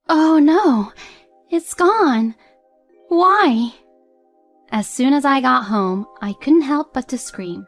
Oh no, it's gone. Why? As soon as I got home, I couldn't help but to scream.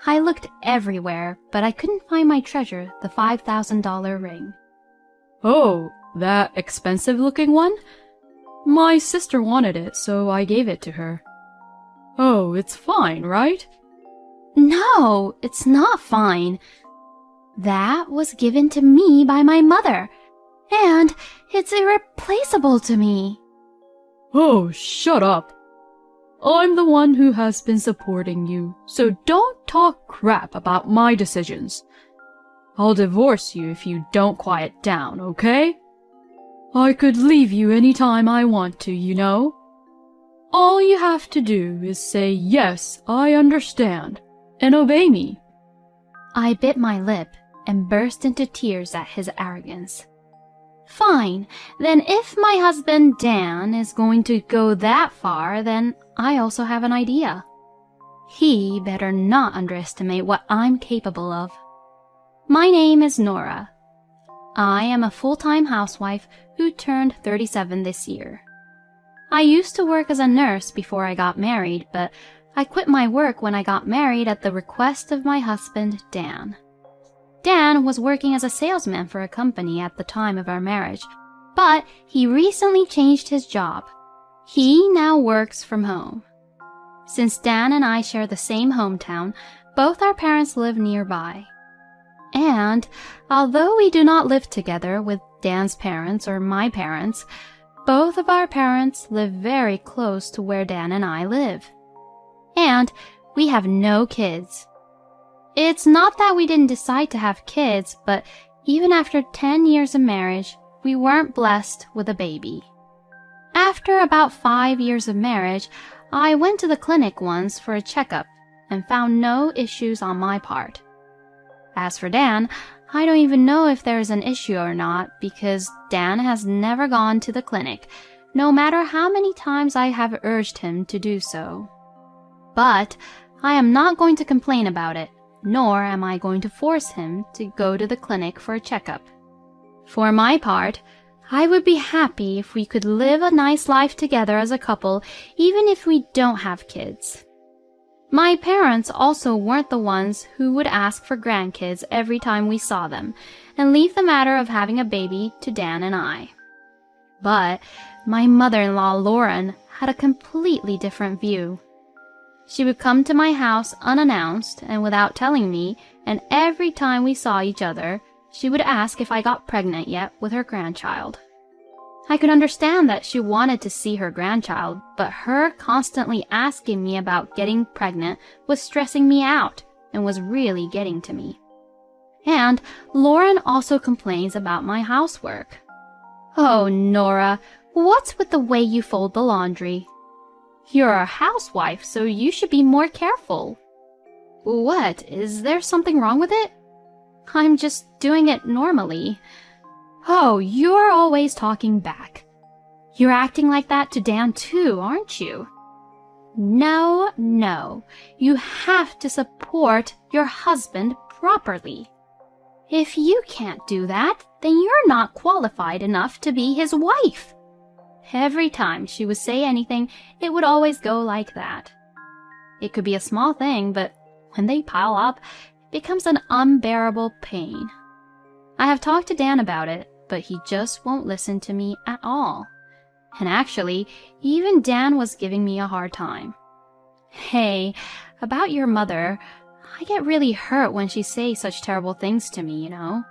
I looked everywhere, but I couldn't find my treasure, the $5,000 ring. Oh, that expensive-looking one? My sister wanted it, so I gave it to her. Oh, it's fine, right? No, it's not fine. That was given to me by my mother, and it's irreplaceable to me. Oh, shut up. I'm the one who has been supporting you, so don't talk crap about my decisions. I'll divorce you if you don't quiet down, okay? I could leave you any time I want to, you know? All you have to do is say, yes, I understand, and obey me. I bit my lip and burst into tears at his arrogance. Fine, then if my husband Dan is going to go that far, then I also have an idea. He better not underestimate what I'm capable of. My name is Nora. I am a full-time housewife who turned 37 this year. I used to work as a nurse before I got married, but I quit my work when I got married at the request of my husband, Dan. Dan was working as a salesman for a company at the time of our marriage, but he recently changed his job. He now works from home. Since Dan and I share the same hometown, both our parents live nearby. And although we do not live together with Dan's parents or my parents, both of our parents live very close to where Dan and I live. And we have no kids. It's not that we didn't decide to have kids, but even after 10 years of marriage, we weren't blessed with a baby. After about 5 years of marriage, I went to the clinic once for a checkup and found no issues on my part. As for Dan, I don't even know if there is an issue or not because Dan has never gone to the clinic, no matter how many times I have urged him to do so. But I am not going to complain about it, nor am I going to force him to go to the clinic for a checkup. For my part, I would be happy if we could live a nice life together as a couple, even if we don't have kids. My parents also weren't the ones who would ask for grandkids every time we saw them, and leave the matter of having a baby to Dan and I. But my mother-in-law Lauren had a completely different view. She would come to my house unannounced and without telling me, and every time we saw each other, she would ask if I got pregnant yet with her grandchild. I could understand that she wanted to see her grandchild, but her constantly asking me about getting pregnant was stressing me out and was really getting to me. And Lauren also complains about my housework. Oh, Nora, what's with the way you fold the laundry? You're a housewife, so you should be more careful. What? Is there something wrong with it? I'm just doing it normally. Oh, you're always talking back. You're acting like that to Dan too, aren't you? No, no. You have to support your husband properly. If you can't do that, then you're not qualified enough to be his wife. Every time she would say anything, it would always go like that. It could be a small thing, but when they pile up, it becomes an unbearable pain. I have talked to Dan about it, but he just won't listen to me at all. And actually, even Dan was giving me a hard time. Hey, about your mother, I get really hurt when she says such terrible things to me, you know.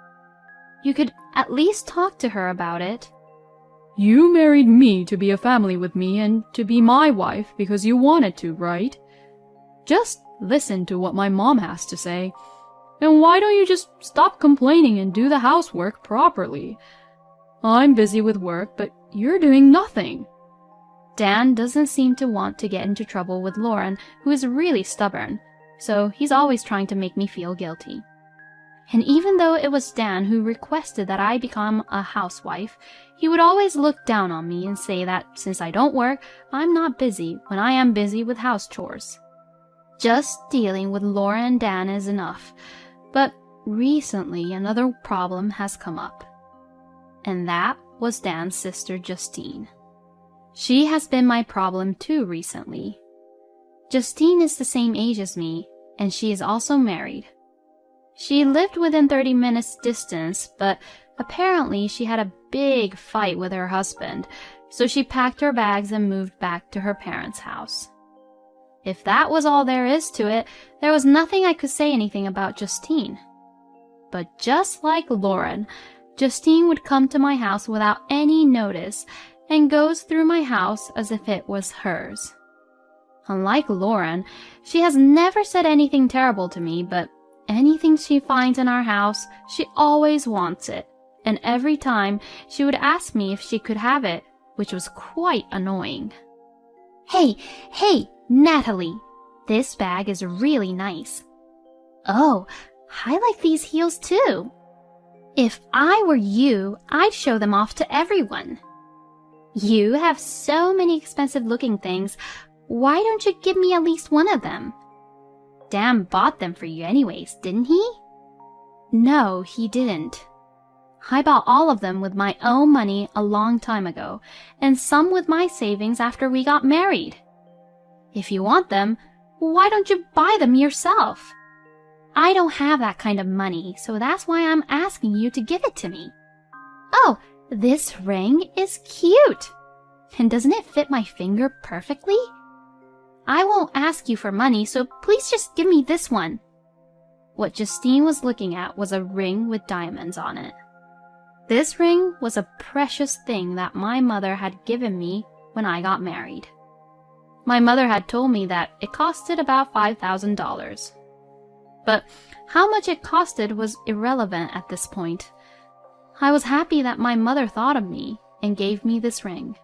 You could at least talk to her about it. You married me to be a family with me and to be my wife because you wanted to, right? Just listen to what my mom has to say. And why don't you just stop complaining and do the housework properly? I'm busy with work, but you're doing nothing. Dan doesn't seem to want to get into trouble with Lauren, who is really stubborn, so he's always trying to make me feel guilty. And even though it was Dan who requested that I become a housewife, he would always look down on me and say that since I don't work, I'm not busy when I am busy with house chores. Just dealing with Lauren and Dan is enough. But recently, another problem has come up. And that was Dan's sister Justine. She has been my problem too recently. Justine is the same age as me, and she is also married. She lived within 30 minutes distance, but apparently she had a big fight with her husband, so she packed her bags and moved back to her parents' house. If that was all there is to it, there was nothing I could say anything about Justine. But just like Lauren, Justine would come to my house without any notice and goes through my house as if it was hers. Unlike Lauren, she has never said anything terrible to me, but anything she finds in our house, she always wants it, and every time she would ask me if she could have it, which was quite annoying. Hey, Natalie, this bag is really nice. Oh, I like these heels too. If I were you, I'd show them off to everyone. You have so many expensive-looking things. Why don't you give me at least one of them? Dan bought them for you anyways, didn't he? No, he didn't. I bought all of them with my own money a long time ago, and some with my savings after we got married. If you want them, why don't you buy them yourself? I don't have that kind of money, so that's why I'm asking you to give it to me. Oh, this ring is cute! And doesn't it fit my finger perfectly? I won't ask you for money, so please just give me this one. What Justine was looking at was a ring with diamonds on it. This ring was a precious thing that my mother had given me when I got married. My mother had told me that it costed about $5,000. But how much it costed was irrelevant at this point. I was happy that my mother thought of me and gave me this ring.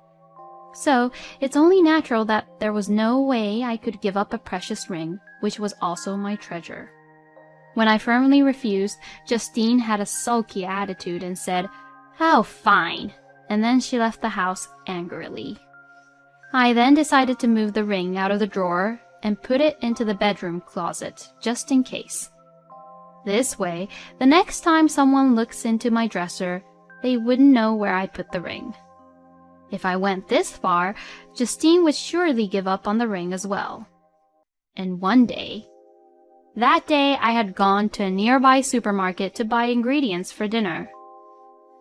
So it's only natural that there was no way I could give up a precious ring, which was also my treasure. When I firmly refused, Justine had a sulky attitude and said, "Oh, fine," and then she left the house angrily. I then decided to move the ring out of the drawer and put it into the bedroom closet, just in case. This way, the next time someone looks into my dresser, they wouldn't know where I put the ring. If I went this far, Justine would surely give up on the ring as well. And that day I had gone to a nearby supermarket to buy ingredients for dinner.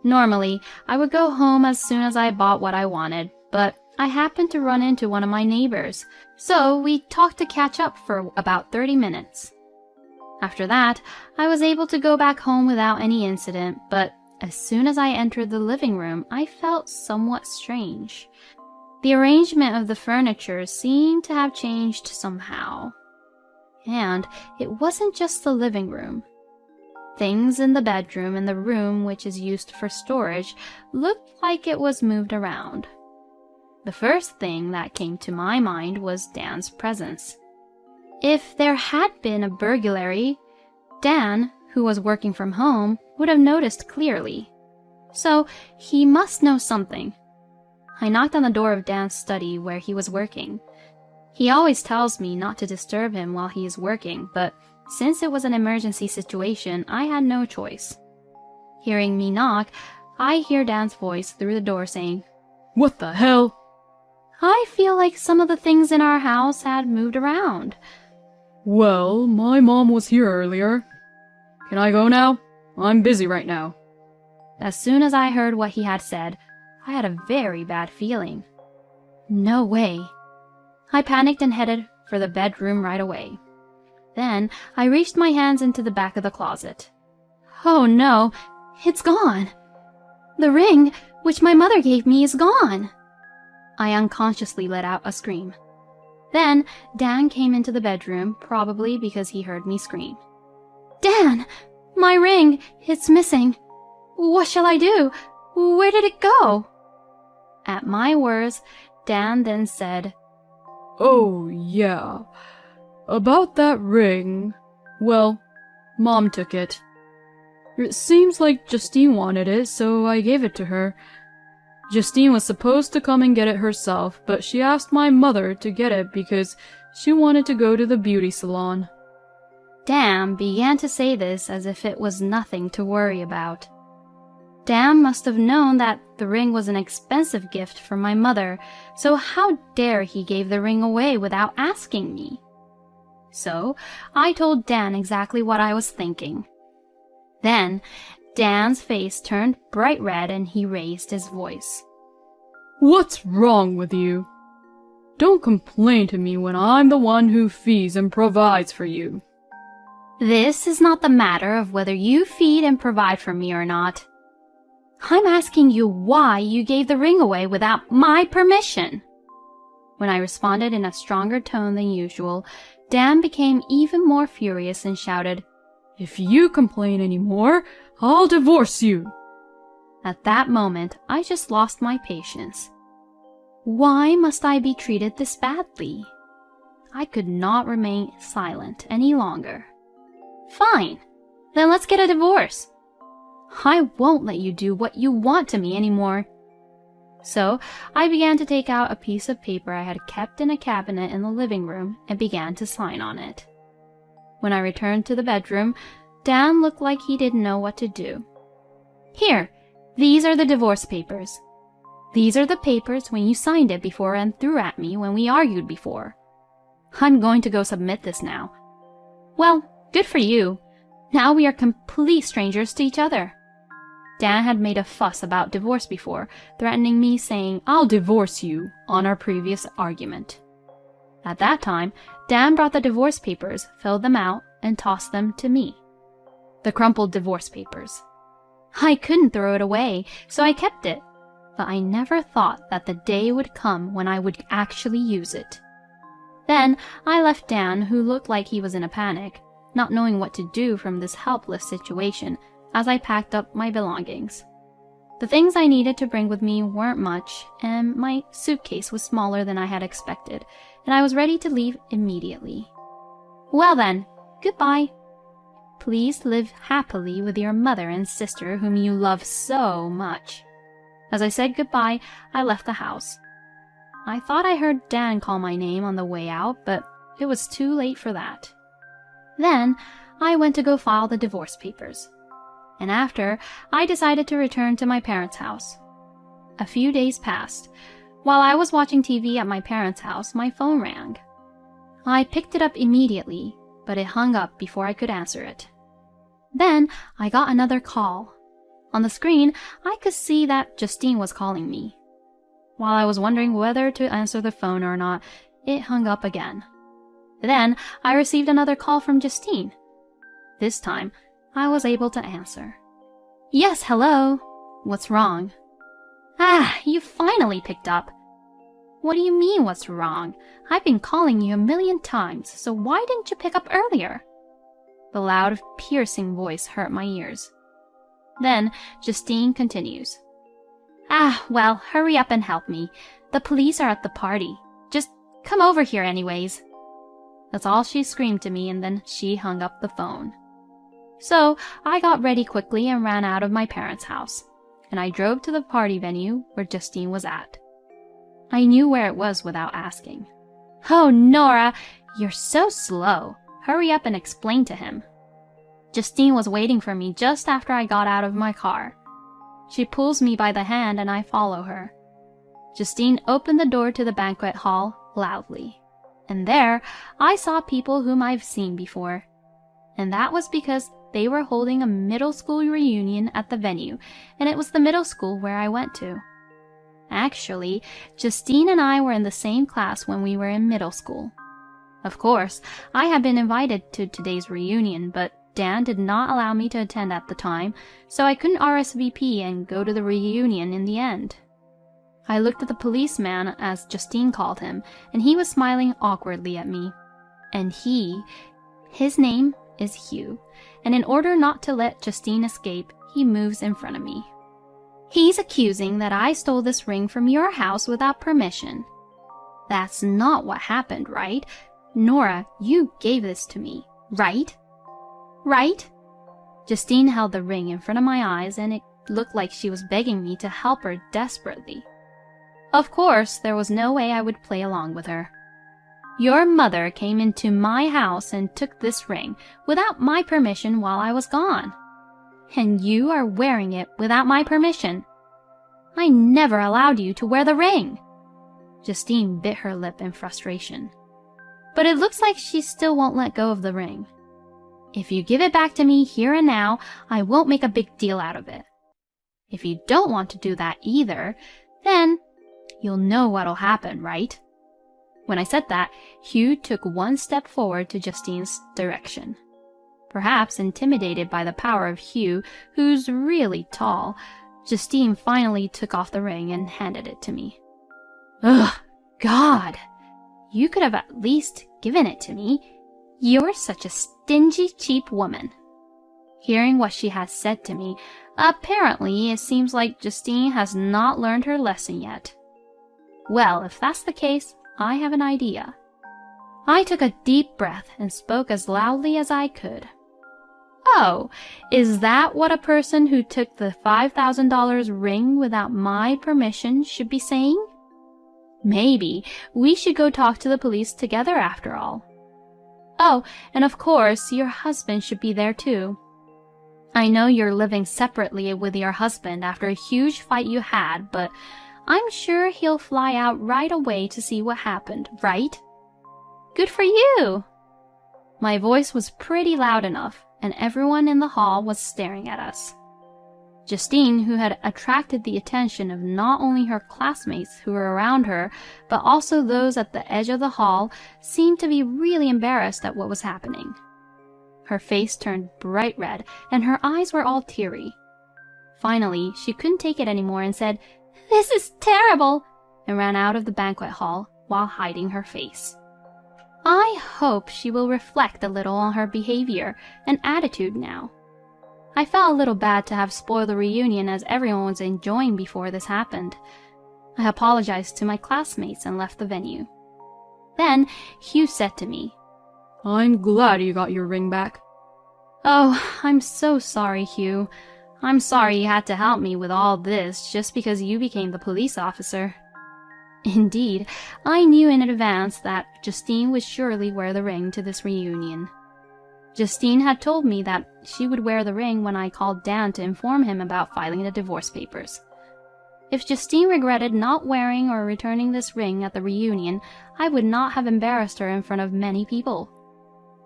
Normally, I would go home as soon as I bought what I wanted, but I happened to run into one of my neighbors, so we talked to catch up for about 30 minutes. After that, I was able to go back home without any incident, but as soon as I entered the living room, I felt somewhat strange. The arrangement of the furniture seemed to have changed somehow. And it wasn't just the living room. Things in the bedroom and the room which is used for storage looked like it was moved around. The first thing that came to my mind was Dan's presence. If there had been a burglary, Dan, who was working from home, would have noticed clearly. So he must know something. I knocked on the door of Dan's study where he was working. He always tells me not to disturb him while he is working, but since it was an emergency situation, I had no choice. Hearing me knock, I hear Dan's voice through the door saying, "What the hell?" I feel like some of the things in our house had moved around. "Well, my mom was here earlier. Can I go now? I'm busy right now." As soon as I heard what he had said, I had a very bad feeling. No way. I panicked and headed for the bedroom right away. Then I reached my hands into the back of the closet. Oh no, it's gone. The ring, which my mother gave me, is gone. I unconsciously let out a scream. Then Dan came into the bedroom, probably because he heard me scream. "Dan, my ring, it's missing. What shall I do? Where did it go?" At my words, Dan then said, "Oh, yeah. About that ring, well, Mom took it. It seems like Justine wanted it, so I gave it to her. Justine was supposed to come and get it herself, but she asked my mother to get it because she wanted to go to the beauty salon." Dan began to say this as if it was nothing to worry about. Dan must have known that the ring was an expensive gift from my mother, so how dare he give the ring away without asking me? So I told Dan exactly what I was thinking. Then Dan's face turned bright red and he raised his voice. What's wrong with you? Don't complain to me when I'm the one who feeds and provides for you. This is not the matter of whether you feed and provide for me or not. I'm asking you why you gave the ring away without my permission. When I responded in a stronger tone than usual, Dan became even more furious and shouted, "If you complain any more, I'll divorce you." At that moment, I just lost my patience. Why must I be treated this badly? I could not remain silent any longer. Fine, then let's get a divorce. I won't let you do what you want to me anymore. So I began to take out a piece of paper I had kept in a cabinet in the living room and began to sign on it. When I returned to the bedroom, Dan looked like he didn't know what to do. Here, these are the divorce papers. These are the papers when you signed it before and threw at me when we argued before. I'm going to go submit this now. Well, good for you. Now we are complete strangers to each other. Dan had made a fuss about divorce before, threatening me saying, "I'll divorce you," on our previous argument. At that time, Dan brought the divorce papers, filled them out, and tossed them to me. The crumpled divorce papers. I couldn't throw it away, so I kept it. But I never thought that the day would come when I would actually use it. Then I left Dan, who looked like he was in a panic, not knowing what to do from this helpless situation, as I packed up my belongings. The things I needed to bring with me weren't much, and my suitcase was smaller than I had expected, and I was ready to leave immediately. Well then, goodbye. Please live happily with your mother and sister whom you love so much. As I said goodbye, I left the house. I thought I heard Dan call my name on the way out, but it was too late for that. Then I went to go file the divorce papers. And after, I decided to return to my parents' house. A few days passed. While I was watching TV at my parents' house, my phone rang. I picked it up immediately, but it hung up before I could answer it. Then I got another call. On the screen, I could see that Justine was calling me. While I was wondering whether to answer the phone or not, it hung up again. Then I received another call from Justine. This time, I was able to answer. "Yes, hello. What's wrong?" "Ah, you finally picked up." "What do you mean, what's wrong? I've been calling you a million times, so why didn't you pick up earlier?" The loud, piercing voice hurt my ears. Then Justine continues. "Ah, well, hurry up and help me. The police are at the party. Just come over here anyways." That's all she screamed to me, and then she hung up the phone. So I got ready quickly and ran out of my parents' house, and I drove to the party venue where Justine was at. I knew where it was without asking. "Oh, Nora, you're so slow. Hurry up and explain to him." Justine was waiting for me just after I got out of my car. She pulls me by the hand and I follow her. Justine opened the door to the banquet hall loudly, and there I saw people whom I've seen before. And that was because they were holding a middle school reunion at the venue, and it was the middle school where I went to. Actually, Justine and I were in the same class when we were in middle school. Of course, I had been invited to today's reunion, but Dan did not allow me to attend at the time, so I couldn't RSVP and go to the reunion in the end. I looked at the policeman, as Justine called him, and he was smiling awkwardly at me. And his name is Hugh, and in order not to let Justine escape, he moves in front of me. He's accusing that I stole this ring from your house without permission. That's not what happened, right? Nora, you gave this to me, right? Right? Justine held the ring in front of my eyes, and it looked like she was begging me to help her desperately. Of course, there was no way I would play along with her. Your mother came into my house and took this ring without my permission while I was gone. And you are wearing it without my permission. I never allowed you to wear the ring. Justine bit her lip in frustration. But it looks like she still won't let go of the ring. If you give it back to me here and now, I won't make a big deal out of it. If you don't want to do that either, then you'll know what'll happen, right? When I said that, Hugh took one step forward to Justine's direction. Perhaps intimidated by the power of Hugh, who's really tall, Justine finally took off the ring and handed it to me. Ugh, God! You could have at least given it to me. You're such a stingy, cheap woman. Hearing what she has said to me, apparently it seems like Justine has not learned her lesson yet. Well, if that's the case, I have an idea. I took a deep breath and spoke as loudly as I could. Oh, is that what a person who took the $5,000 ring without my permission should be saying? Maybe we should go talk to the police together after all. Oh, and of course, your husband should be there too. I know you're living separately with your husband after a huge fight you had, but I'm sure he'll fly out right away to see what happened, right? Good for you! My voice was pretty loud enough, and everyone in the hall was staring at us. Justine, who had attracted the attention of not only her classmates who were around her, but also those at the edge of the hall, seemed to be really embarrassed at what was happening. Her face turned bright red, and her eyes were all teary. Finally, she couldn't take it anymore and said, "This is terrible," and ran out of the banquet hall while hiding her face. I hope she will reflect a little on her behavior and attitude now. I felt a little bad to have spoiled the reunion as everyone was enjoying before this happened. I apologized to my classmates and left the venue. Then Hugh said to me, I'm glad you got your ring back. "Oh, I'm so sorry, Hugh. I'm sorry you had to help me with all this just because you became the police officer." Indeed, I knew in advance that Justine would surely wear the ring to this reunion. Justine had told me that she would wear the ring when I called Dan to inform him about filing the divorce papers. If Justine regretted not wearing or returning this ring at the reunion, I would not have embarrassed her in front of many people.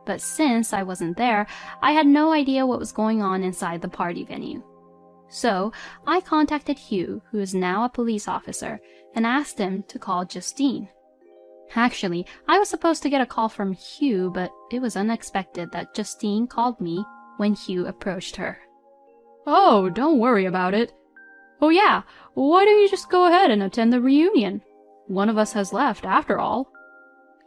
But since I wasn't there, I had no idea what was going on inside the party venue. So I contacted Hugh, who is now a police officer, and asked him to call Justine. Actually, I was supposed to get a call from Hugh, but it was unexpected that Justine called me when Hugh approached her. Oh, don't worry about it. Oh yeah, why don't you just go ahead and attend the reunion? One of us has left, after all.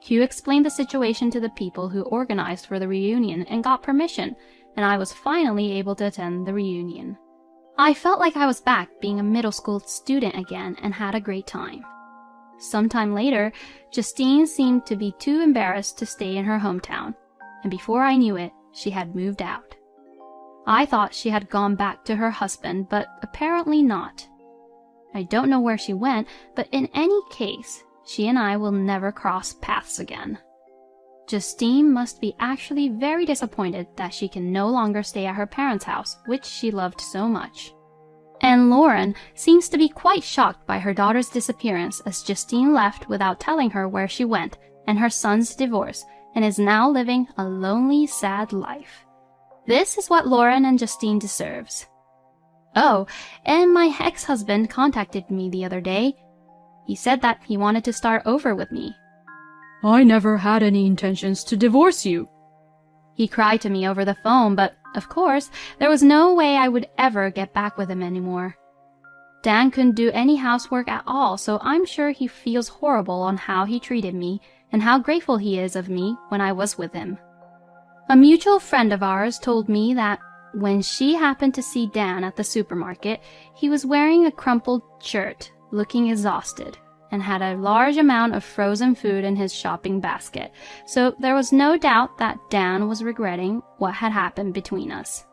Hugh explained the situation to the people who organized for the reunion and got permission, and I was finally able to attend the reunion. I felt like I was back being a middle school student again and had a great time. Sometime later, Justine seemed to be too embarrassed to stay in her hometown, and before I knew it, she had moved out. I thought she had gone back to her husband, but apparently not. I don't know where she went, but in any case, she and I will never cross paths again. Justine must be actually very disappointed that she can no longer stay at her parents' house, which she loved so much. And Lauren seems to be quite shocked by her daughter's disappearance as Justine left without telling her where she went and her son's divorce, and is now living a lonely, sad life. This is what Lauren and Justine deserves. Oh, and my ex-husband contacted me the other day. He said that he wanted to start over with me. I never had any intentions to divorce you. He cried to me over the phone, but of course, there was no way I would ever get back with him anymore. Dan couldn't do any housework at all, so I'm sure he feels horrible on how he treated me and how grateful he is of me when I was with him. A mutual friend of ours told me that when she happened to see Dan at the supermarket, he was wearing a crumpled shirt, looking exhausted, and had a large amount of frozen food in his shopping basket, so there was no doubt that Dan was regretting what had happened between us.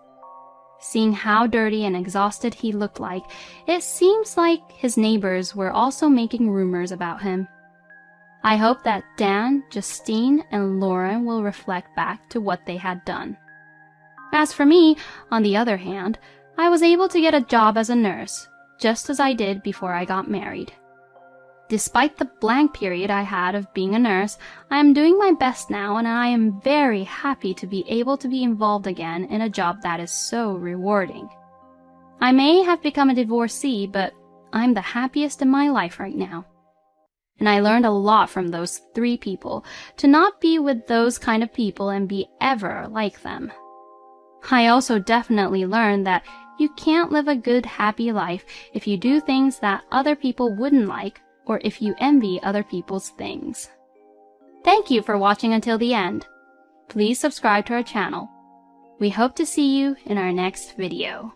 Seeing how dirty and exhausted he looked like, it seems like his neighbors were also making rumors about him. I hope that Dan, Justine, and Lauren will reflect back to what they had done. As for me, on the other hand, I was able to get a job as a nurse, just as I did before I got married. Despite the blank period I had of being a nurse, I am doing my best now, and I am very happy to be able to be involved again in a job that is so rewarding. I may have become a divorcee, but I'm the happiest in my life right now. And I learned a lot from those 3 people, to not be with those kind of people and be ever like them. I also definitely learned that you can't live a good, happy life if you do things that other people wouldn't like, or if you envy other people's things. Thank you for watching until the end. Please subscribe to our channel. We hope to see you in our next video.